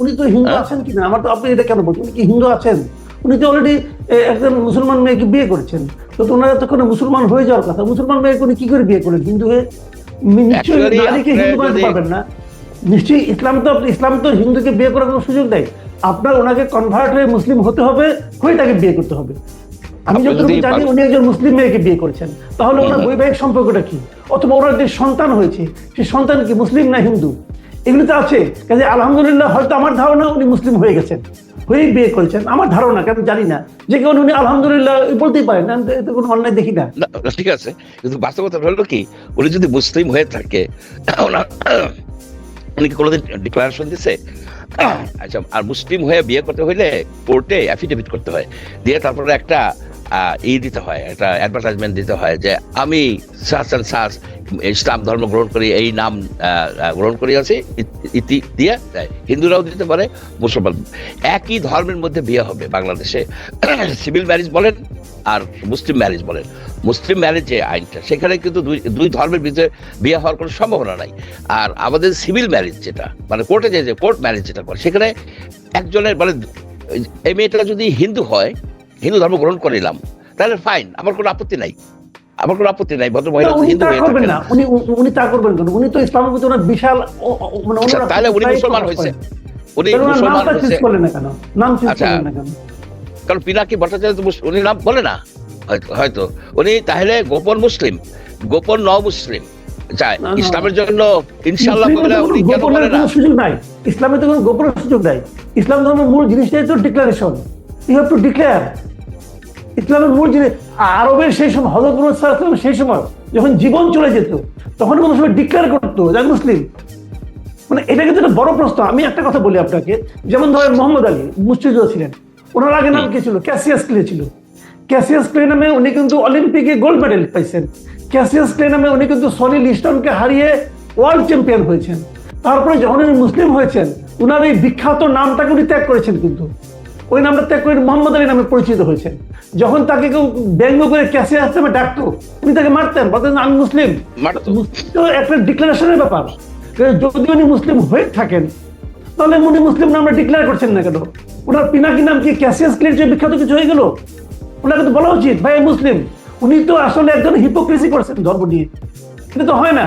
উনি তো হিন্দু আছেন কিনা, আমার তো আপনি এটা কেন বলছেন, উনি কি হিন্দু আছেন? উনি তো অলরেডি একজন মুসলমান মেয়েকে বিয়ে করেছেন, তো ওনারা তখন মুসলমান হয়ে যাওয়ার কথা। মুসলমান মেয়েকে উনি কি করে বিয়ে করেন হিন্দু হয়ে? নিশ্চয়ই নারীকে হিন্দু বানাতে পারবেন না। নিশ্চয়ই ইসলাম তো হিন্দুকে বিয়ে করার কোনো সুযোগ দেয়। আপনার ওনাকে কনভার্ট হয়ে মুসলিম হতে হবে, হয়ে তাকে বিয়ে করতে হবে। আমি যতটুকু জানি উনি একজন মুসলিম মেয়েকে বিয়ে করেছেন, তাহলে ওনার বৈবাহিক সম্পর্কটা কি? অথবা ওনার যে সন্তান হয়েছে, সেই সন্তান কি মুসলিম না হিন্দু? এগুলো তো আছে। কাজে আলহামদুলিল্লাহ, হয়তো আমার ধারণা উনি মুসলিম হয়ে গেছেন, হয়েই বিয়ে করেছেন, আমার ধারণা, কেন জানি না, যে কেউ উনি আলহামদুলিল্লাহ বলতেই পারেন, এতে কোনো অন্যায় দেখি না। ঠিক আছে, কিন্তু বাস্তবতা হলো কি, উনি যদি মুসলিম হয়ে থাকে, উনি কি কোনোদিন ডিক্লারেশন দিছে? আচ্ছা, আর মুসলিম হয়ে বিয়ে করতে হইলে কোর্টে অ্যাফিডেভিট করতে হয়, দিয়ে তারপরে একটা দিতে হয়, একটা অ্যাডভার্টাইজমেন্ট দিতে হয় যে আমি সাস অ্যান্ড সাস ইসলাম ধর্ম গ্রহণ করি, এই নাম গ্রহণ করি আছে, ইতি দিয়ে দেয়। হিন্দুরাও দিতে পারে, মুসলমান, একই ধর্মের মধ্যে বিয়ে হবে বাংলাদেশে। সিভিল ম্যারেজ বলেন আর মুসলিম ম্যারেজ বলেন, মুসলিম ম্যারেজ যে আইনটা, সেখানে কিন্তু দুই ধর্মের ভিতরে বিয়ে হওয়ার কোনো সম্ভাবনা নাই। আর আমাদের সিভিল ম্যারেজ যেটা, মানে কোর্টে যে কোর্ট ম্যারেজ যেটা করে, সেখানে একজনের মানে এই মেয়েটা যদি হিন্দু হয়, হিন্দু ধর্ম গ্রহণ করিলাম, তাহলে ফাইন, আমার কোনো আপত্তি নাই, আমার কোনো আপত্তি নাই। ভদ্র মহিলা হিন্দু হয়ে থাকবেন না, উনি তা করবেন কেন? উনি তো ইসলামের ভিতরে বিশাল, তাহলে উনি মুসলমান হয়েছে, উনি মুসলমান হয়েছে নাম চেঞ্জ করলেন না কেন? কারণ পিনাকি ভট্টাচার্য উনি নাম বলে না, হয়তো উনি তাহলে গোপন মুসলিম, গোপন ন মুসলিম চায় ইসলামের জন্য, ইনশাআল্লাহ উনি কেন বলে না? সুযোগ নাই, ইসলামে তো কোনো গোপনের সুযোগ নাই। ইসলাম ধর্মের মূল জিনিসটাই তো declaration, you have to declare. ইসলামের মূল জিনিস, আরবের সেই সময় হযরত মুহাম্মদ সাল্লাল্লাহু আলাইহি ওয়াসাল্লাম সেই সময় যখন জীবন চলে যেত, তখন কোনো সময় ডিক্লেয়ার করতো যে আমি মুসলিম। মানে এটা কিন্তু একটা বড় প্রশ্ন। আমি একটা কথা বলি আপনাকে, যেমন ধরেন মোহাম্মদ আলী মুক্তিযোদ্ধা ছিলেন, ওনার আগে নাম কি ছিল? ক্যাসিয়াস ক্লে ছিল। ক্যাসিয়াস ক্লে নামে উনি কিন্তু অলিম্পিকে গোল্ড মেডেল পাইছেন। ক্যাসিয়াস ক্লে নামে উনি কিন্তু সনি লিস্টনকে হারিয়ে ওয়ার্ল্ড চ্যাম্পিয়ন হয়েছেন। তারপরে যখন উনি মুসলিম হয়েছেন, উনার এই বিখ্যাত নামটাকে উনি ত্যাগ করেছেন, কিন্তু ওই নামটা ত্যাগ করে মোহাম্মদ আলী নামে পরিচিত হয়েছেন। যখন তাকে কেউ ব্যঙ্গ করে ক্যাসিয়াস নামে ডাকতো, উনি তাকে মারতেন, বলতেন আমি মুসলিম। তো একটা ডিক্লারেশনের ব্যাপার। যদি উনি মুসলিম হয়ে থাকেন, তাহলে উনি মুসলিম নামটা ডিক্লেয়ার করছেন না কেন? ওনার পিনাকি নাম কি ক্যাসিয়াস ক্লের চেয়ে বিখ্যাত কিছু হয়ে গেল? ওনাকে তো বলা উচিত ভাই মুসলিম। উনি তো আসলে একজন হিপোক্রেসি করছেন ধর্ম নিয়ে, এটা তো হয় না।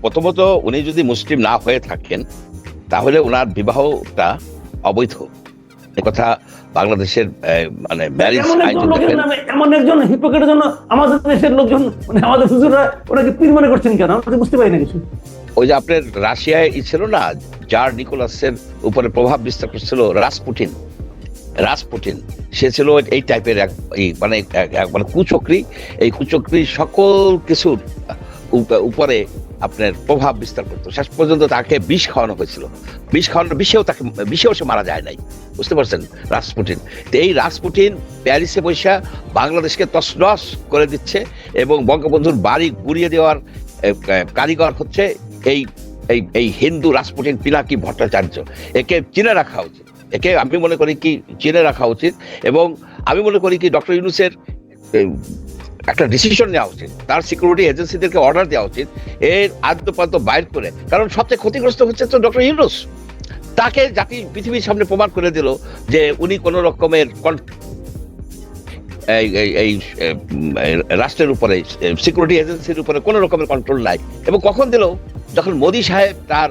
প্রথমত উনি যদি মুসলিম না হয়ে থাকেন, তাহলে ওনার বিবাহটা অবৈধ। কথা বাংলাদেশের মানে ম্যারেজ আইন, এমন একজন হিপোক্রেটের জন্য আমাদের দেশের লোকজন, মানে আমাদের হুজুররা ওনাকে পীর মনে করছেন কেন? আমরা বুঝতে পারি না কিছু। ওই যে আপনার রাশিয়ায় ছিল না, জার নিকোলাসের উপরে প্রভাব বিস্তার করছিল রাসপুটিন, সে ছিল এই টাইপের মানে কুচক্রী। এই কুচক্রী সকল কিছুর উপরে আপনার প্রভাব বিস্তার করতো। শেষ পর্যন্ত তাকে বিষ খাওয়ানো হয়েছিল। বিষেও সে মারা যায় নাই, বুঝতে পারছেন? রাসপুটিন, তো এই রাসপুটিন প্যারিসে বৈশা বাংলাদেশকে তছনছ করে দিচ্ছে, এবং বঙ্গবন্ধুর বাড়ি গুড়িয়ে দেওয়ার কারিগর হচ্ছে এই হিন্দু রাসপুটিন পিনাকি ভট্টাচার্য। একে চিনে রাখা উচিত, একে আমি মনে করি কি চিনে রাখা উচিত। এবং আমি মনে করি কি ডক্টর ইউনূসের একটা ডিসিশন নেওয়া উচিত, তার সিকিউরিটি এজেন্সিদেরকে অর্ডার দেওয়া উচিত এর আদ্যপান্ত বাইর করে। কারণ সবচেয়ে ক্ষতিগ্রস্ত হচ্ছে তো ডক্টর ইউনূস। তাকে জাতি পৃথিবীর সামনে প্রমাণ করে দিল যে উনি কোন রকমের এই রাষ্ট্রের উপরে, সিকিউরিটি এজেন্সির উপরে কোন রকমের কন্ট্রোল নাই। এবং কখন দিল? যখন মোদি সাহেব তার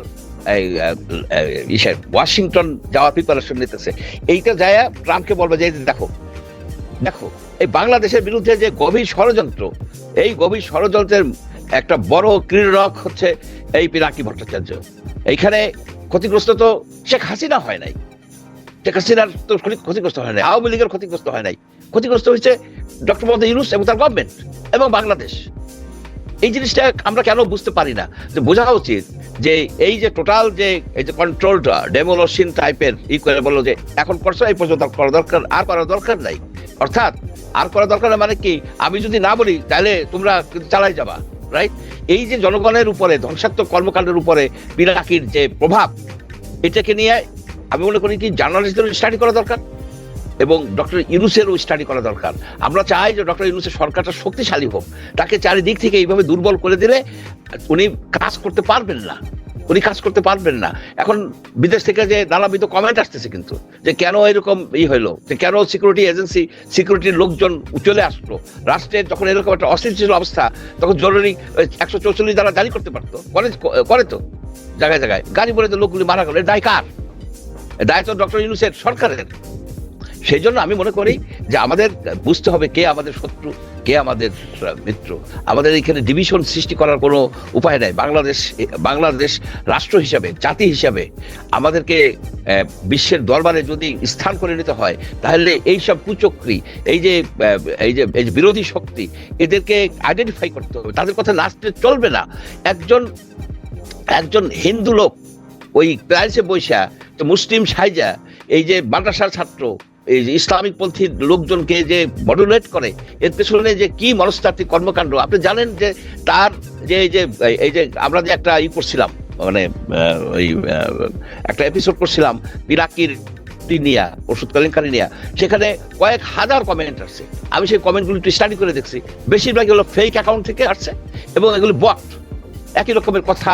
ওয়াশিংটন যাওয়ার প্রিপারেশন নিতেছে। এইটা যায় ট্রাম্পকে বলবে যে দেখো এই বাংলাদেশের বিরুদ্ধে যে গভীর ষড়যন্ত্র, এই গভীর ষড়যন্ত্রের একটা বড় ক্রীড়ক হচ্ছে এই পিনাকি ভট্টাচার্য। এইখানে ক্ষতিগ্রস্ত তো শেখ হাসিনা হয় নাই, শেখ হাসিনার তো ক্ষতিগ্রস্ত হয় নাই, আওয়ামী লীগের ক্ষতিগ্রস্ত হয় নাই, ক্ষতিগ্রস্ত হয়েছে ডক্টর মোহাম্মদ ইউনূস এবং তার গভর্নমেন্ট এবং বাংলাদেশ। এই জিনিসটা আমরা কেন বুঝতে পারি না? যে বোঝা উচিত যে এই যে টোটাল যে এই যে কন্ট্রোলড ডেমোলিশন টাইপের করে বললো যে এখন করছো, এই পর্যন্ত করা দরকার, আর করার দরকার নাই। অর্থাৎ আর করা দরকার না মানে কি, আমি যদি না বলি তাহলে তোমরা চালাই যাবা, রাইট? এই যে জনগণের উপরে ধ্বংসাত্মক কর্মকাণ্ডের উপরে পিনাকির যে প্রভাব, এটাকে নিয়ে আমি মনে করি কি জার্নালিস্টদের স্টাডি করা দরকার এবং ডক্টর ইউনূসেরও স্টাডি করা দরকার। আমরা চাই যে ডক্টর ইউনূসের সরকারটা শক্তিশালী হোক, তাকে চারিদিক থেকে এইভাবে দুর্বল করে দিলে উনি কাজ করতে পারবেন না। উনি কাজ করতে পারবেন না। এখন বিদেশ থেকে যে নানাবিধ কমেন্ট আসতেছে কিন্তু, যে কেন এরকম হইলো, যে কেন সিকিউরিটি এজেন্সি সিকিউরিটির লোকজন চলে আসলো রাষ্ট্রের, যখন এরকম একটা অস্থিতিশীল অবস্থা, তখন জরুরি 144 দ্বারা জারি করতে পারতো, করে তো জায়গায় জায়গায় গাড়ি বলে তো লোকগুলি মারা গেল। দায় কার? দায় তো ডক্টর ইউনূসের, সরকারের। সেই জন্য আমি মনে করি যে আমাদের বুঝতে হবে কে আমাদের শত্রু, কে আমাদের মিত্র। আমাদের এখানে ডিভিশন সৃষ্টি করার কোনো উপায় নাই। বাংলাদেশ রাষ্ট্র হিসাবে, জাতি হিসাবে আমাদেরকে বিশ্বের দরবারে যদি স্থান করে নিতে হয়, তাহলে এইসব কুচক্রী, এই যে বিরোধী শক্তি, এদেরকে আইডেন্টিফাই করতে হবে, তাদের কথা নাচতে চলবে না। একজন হিন্দু লোক ওই প্যারিসে বৈশা তো মুসলিম সাইজা এই যে মাদ্রাসার ছাত্র, এই যে ইসলামিক পন্থী লোকজনকে যে মডুলেট করে, এর পেছনে যে কি মনস্তাত্ত্বিক কর্মকাণ্ড আপনি জানেন। যে তার যে এই যে আমরা যে একটা করছিলাম, মানে ওই একটা এপিসোড করছিলাম পিনাকির নিয়া, ওষুধ কেলেঙ্কারি নিয়া, সেখানে কয়েক হাজার কমেন্ট আসছে। আমি সেই কমেন্টগুলো একটু স্টাডি করে দেখছি, বেশিরভাগ এগুলো ফেক অ্যাকাউন্ট থেকে আসছে এবং এগুলো বট, একই রকমের কথা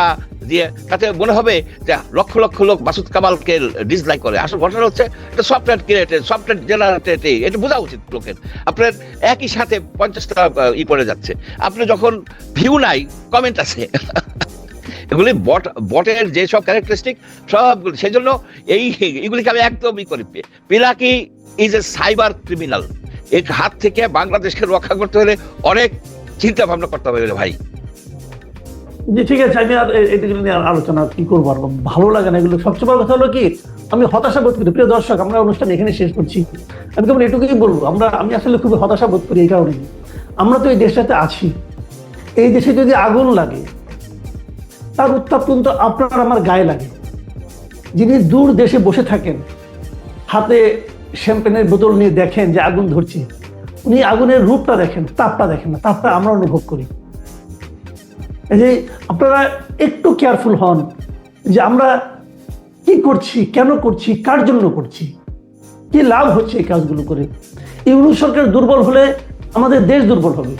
দিয়ে। তাতে মনে হবে যে লক্ষ লক্ষ লোক মাসুদ কামালকে ডিসলাইক করে। আসল ঘটনা হচ্ছে এটা সফটওয়্যার ক্রিয়েটেড, সফটওয়্যার জেনারেটেড, এটা বোঝা উচিত লোকের। আপনার একই সাথে 50টা করে যাচ্ছে, আপনি যখন ভিউ নাই কমেন্ট আছে এগুলি বটের যেসব ক্যারেক্টারিস্টিক সবগুলি। সেই জন্য এইগুলিকে আমি একদম করি। Pinaki is a cyber criminal. এর হাত থেকে বাংলাদেশকে রক্ষা করতে হলে অনেক চিন্তা ভাবনা করতে হবে ভাই। জি ঠিক আছে, আমি আর এগুলো নিয়ে আলোচনা কি করবো, আর ভালো লাগে না এগুলো। সবচেয়ে বড় কথা হলো কি, আমি হতাশা বোধ করি। প্রিয় দর্শক, আমরা অনুষ্ঠান এখানে শেষ করছি। আমি কেবল এটুকুই বলবো, আমি আসলে খুবই হতাশা বোধ করি এই কারণে, আমরা তো এই দেশটাতে আছি। এই দেশে যদি আগুন লাগে, তার উত্তাপ কিন্তু আপনার আমার গায়ে লাগে। যিনি দূর দেশে বসে থাকেন, হাতে শ্যাম্পেনের বোতল নিয়ে দেখেন যে আগুন ধরছে, উনি আগুনের রূপটা দেখেন, তাপটা দেখেন না। তাপটা আমরা অনুভব করি। এই যে আপনারা একটু কেয়ারফুল হন যে আমরা কি করছি, কেন করছি, কার জন্য করছি, কি লাভ হচ্ছে এই কাজগুলো করে। ইউনূস সরকার দুর্বল হলে আমাদের দেশ দুর্বল হবে।